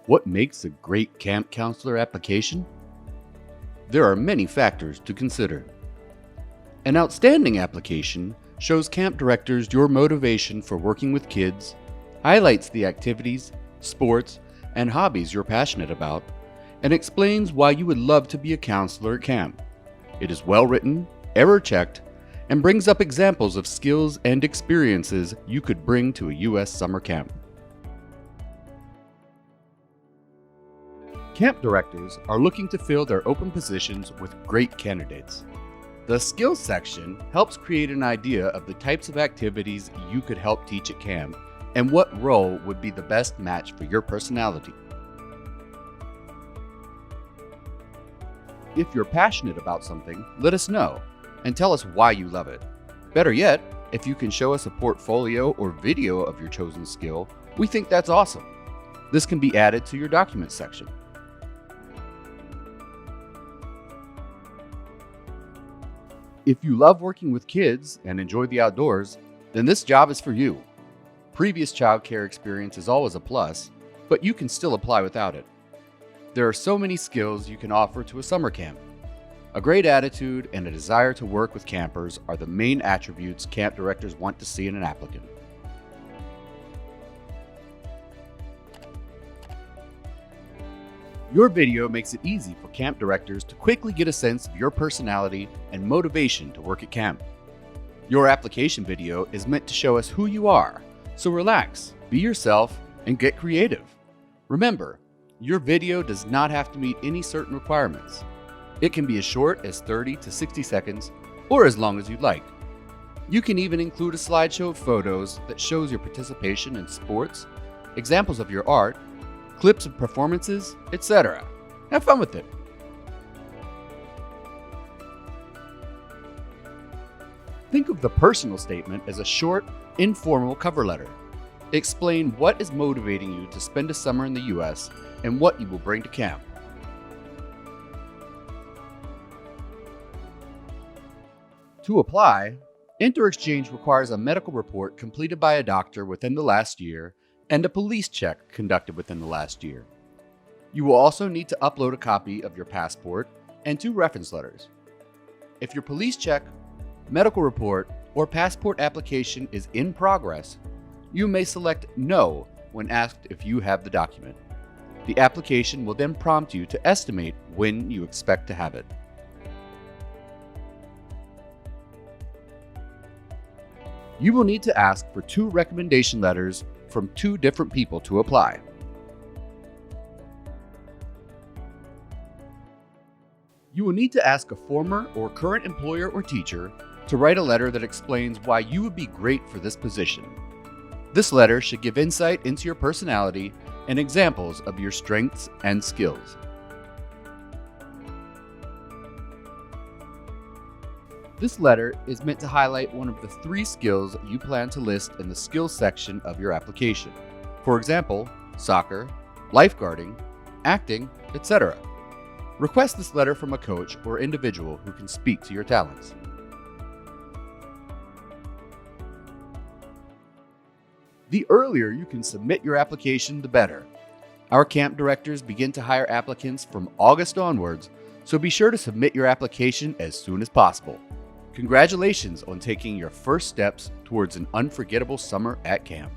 What makes a great camp counselor application? There are many factors to consider. An outstanding application shows camp directors your motivation for working with kids, highlights the activities, sports, and hobbies you're passionate about, and explains why you would love to be a counselor at camp. It is well written, error checked, and brings up examples of skills and experiences you could bring to a U.S. summer camp. Camp directors are looking to fill their open positions with great candidates. The skills section helps create an idea of the types of activities you could help teach at camp and what role would be the best match for your personality. If you're passionate about something, let us know and tell us why you love it. Better yet, if you can show us a portfolio or video of your chosen skill, we think that's awesome. This can be added to your documents section. If you love working with kids and enjoy the outdoors, then this job is for you. Previous childcare experience is always a plus, but you can still apply without it. There are so many skills you can offer to a summer camp. A great attitude and a desire to work with campers are the main attributes camp directors want to see in an applicant. Your video makes it easy for camp directors to quickly get a sense of your personality and motivation to work at camp. Your application video is meant to show us who you are, so relax, be yourself, and get creative. Remember, your video does not have to meet any certain requirements. It can be as short as 30 to 60 seconds, or as long as you'd like. You can even include a slideshow of photos that shows your participation in sports, examples of your art, clips of performances, etc. Have fun with it. Think of the personal statement as a short, informal cover letter. Explain what is motivating you to spend a summer in the U.S. and what you will bring to camp. To apply, InterExchange requires a medical report completed by a doctor within the last year and a police check conducted within the last year. You will also need to upload a copy of your passport and 2 reference letters. If your police check, medical report, or passport application is in progress, you may select No when asked if you have the document. The application will then prompt you to estimate when you expect to have it. You will need to ask for 2 recommendation letters from 2 different people to apply. You will need to ask a former or current employer or teacher to write a letter that explains why you would be great for this position. This letter should give insight into your personality and examples of your strengths and skills. This letter is meant to highlight one of the 3 skills you plan to list in the skills section of your application. For example, soccer, lifeguarding, acting, etc. Request this letter from a coach or individual who can speak to your talents. The earlier you can submit your application, the better. Our camp directors begin to hire applicants from August onwards, so be sure to submit your application as soon as possible. Congratulations on taking your first steps towards an unforgettable summer at camp.